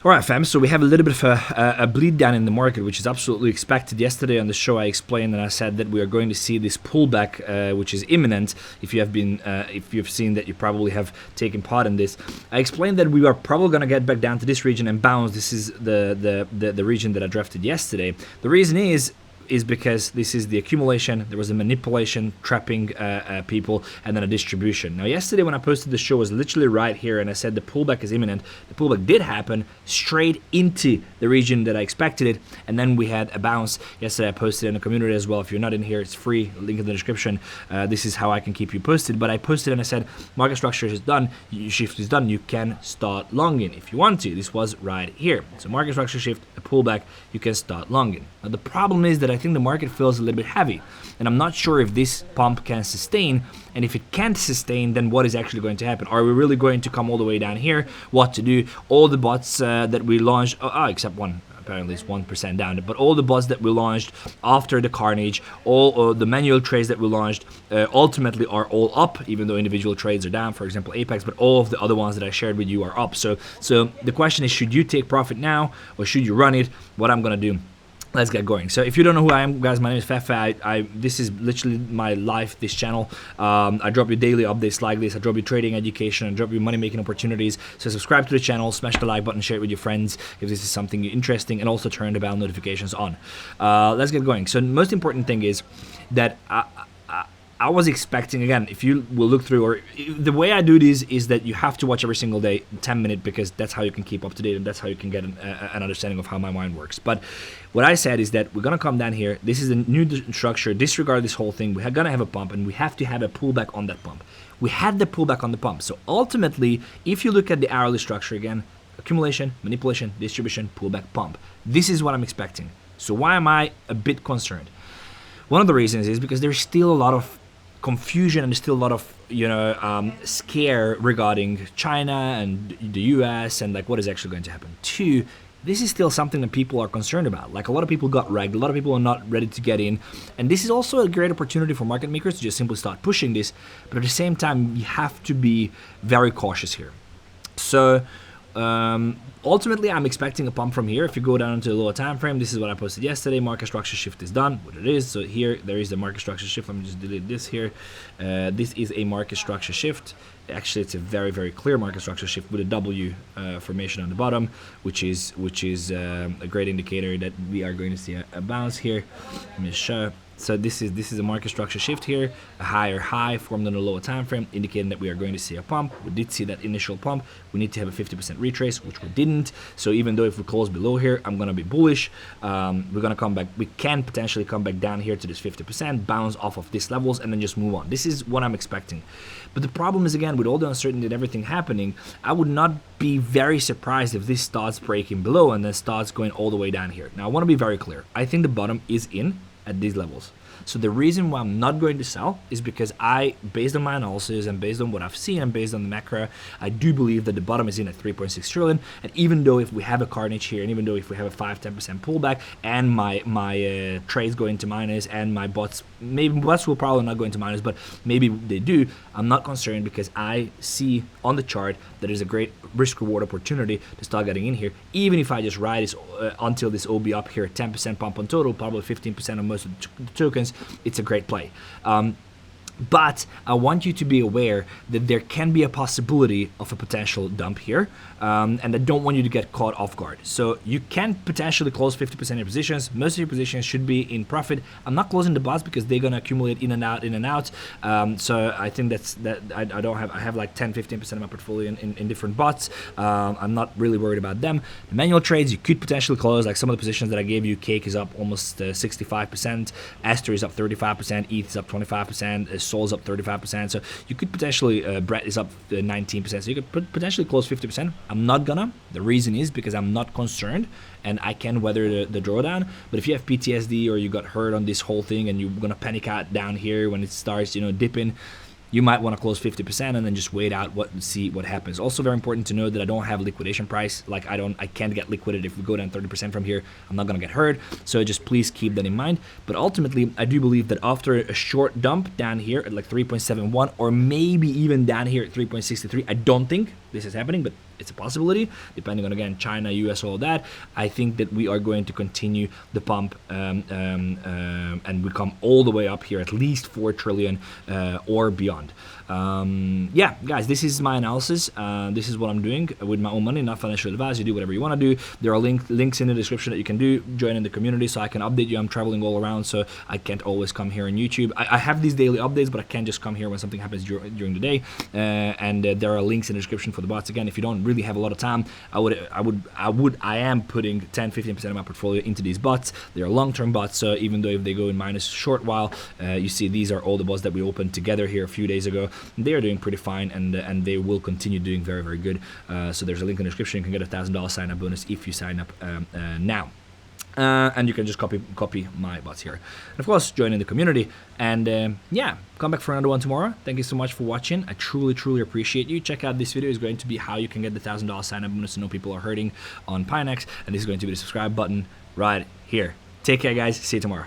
All right, fam, so we have a little bit of a bleed down in the market, which is absolutely expected. Yesterday on the show, I explained and I said that we are going to see this pullback, which is imminent. If you've seen that, you probably have taken part in this. I explained that we are probably going to get back down to this region and bounce. This is the region that I drafted yesterday. The reason is because this is the accumulation, there was a manipulation, trapping people, and then a distribution. Now, yesterday when I posted the show, was literally right here, and I said the pullback is imminent. The pullback did happen straight into the region that I expected it, and then we had a bounce. Yesterday I posted in the community as well. If you're not in here, it's free, link in the description. This is how I can keep you posted, but I posted and I said, market structure is done, shift is done, you can start longing if you want to. This was right here. So market structure shift, a pullback, you can start longing. Now, the problem is that I think the market feels a little bit heavy, and I'm not sure if this pump can sustain, and if it can't sustain, then what is actually going to happen? Are we really going to come all the way down here? What to do? All the bots that we launched, except one, apparently it's 1% down, but all the bots that we launched after the carnage, all the manual trades that we launched, ultimately are all up, even though individual trades are down, for example Apex, but all of the other ones that I shared with you are up. So the question is, should you take profit now or should you run it? What I'm gonna do, let's get going. So if you don't know who I am, guys, my name is Fefe. This is literally my life, this channel. I drop you daily updates like this. I drop you trading education, I drop you money-making opportunities. So subscribe to the channel, smash the like button, share it with your friends if this is something interesting, and also turn the bell notifications on. Let's get going. So the most important thing is that I was expecting, again, if you will look through, or the way I do this is that you have to watch every single day 10 minutes, because that's how you can keep up to date, and that's how you can get an understanding of how my mind works. But what I said is that we're going to come down here. This is a new structure. Disregard this whole thing. We're going to have a pump, and we have to have a pullback on that pump. We had the pullback on the pump. So ultimately, if you look at the hourly structure again, accumulation, manipulation, distribution, pullback, pump. This is what I'm expecting. So why am I a bit concerned? One of the reasons is because there's still a lot of confusion, and there's still a lot of scare regarding China and the US and like what is actually going to happen. Two, this is still something that people are concerned about. Like, a lot of people got ragged, a lot of people are not ready to get in, and this is also a great opportunity for market makers to just simply start pushing this. But at the same time, you have to be very cautious here. So ultimately, I'm expecting a pump from here. If you go down to the lower time frame, this is what I posted yesterday. Market structure shift is done, what it is. So here, there is the market structure shift. Let me just delete this here. This is a market structure shift. Actually, it's a very, very clear market structure shift with a W formation on the bottom, which is a great indicator that we are going to see a bounce here. Let me show. So this is a market structure shift here, a higher high formed on the lower time frame, indicating that we are going to see a pump. We did see that initial pump. We need to have a 50% retrace, which we didn't. So even though if we close below here, I'm gonna be bullish. We're gonna come back. We can potentially come back down here to this 50%, bounce off of these levels, and then just move on. This is what I'm expecting. But the problem is, again, with all the uncertainty and everything happening, I would not be very surprised if this starts breaking below and then starts going all the way down here. Now, I want to be very clear. I think the bottom is in at these levels. So the reason why I'm not going to sell is because based on my analysis and based on what I've seen and based on the macro, I do believe that the bottom is in at 3.6 trillion. And even though if we have a carnage here, and even though if we have a 5-10% pullback, and my trades go into minus, and my bots, maybe bots will probably not go into minus, but maybe they do, I'm not concerned, because I see on the chart that there's a great risk reward opportunity to start getting in here. Even if I just ride this until this will be up here, 10% pump on total, probably 15% on most of the tokens, it's a great play. But I want you to be aware that there can be a possibility of a potential dump here, and I don't want you to get caught off guard. So you can potentially close 50% of your positions. Most of your positions should be in profit. I'm not closing the bots because they're gonna accumulate in and out. So I think I have like 10-15% of my portfolio in different bots. I'm not really worried about them. The manual trades you could potentially close, like some of the positions that I gave you. Cake is up almost 65%, Aster is up 35%, ETH is up 25%. Sol's up 35%, so you could potentially, Brett is up 19%, so you could potentially close 50%. I'm not gonna. The reason is because I'm not concerned, and I can weather the drawdown. But if you have PTSD or you got hurt on this whole thing and you're gonna panic out down here when it starts, dipping, you might want to close 50% and then just wait out and see what happens. Also very important to know that I don't have liquidation price. Like I can't get liquidated if we go down 30% from here. I'm not gonna get hurt. So just please keep that in mind. But ultimately, I do believe that after a short dump down here at like 3.71 or maybe even down here at 3.63, I don't think this is happening, but it's a possibility, depending on, again, China, US, all that. I think that we are going to continue the pump and we come all the way up here, at least 4 trillion or beyond. Yeah, guys, this is my analysis. This is what I'm doing with my own money, not financial advice. You do whatever you want to do. There are links in the description that you can do. Join in the community so I can update you. I'm traveling all around, so I can't always come here on YouTube. I have these daily updates, but I can't just come here when something happens during the day. And there are links in the description for the bots. Again, if you don't really have a lot of time, I am putting 10-15% of my portfolio into these bots. They are long-term bots, so even though if they go in minus a short while, you see these are all the bots that we opened together here a few days ago. They are doing pretty fine, and they will continue doing very, very good. So there's a link in the description. You can get a $1,000 sign-up bonus if you sign up now. And you can just copy my bots here. And of course, join in the community. And yeah, come back for another one tomorrow. Thank you so much for watching. I truly, truly appreciate you. Check out this video. It's going to be how you can get the $1,000 sign-up bonus to know people are hurting on Pinex. And this is going to be the subscribe button right here. Take care, guys. See you tomorrow.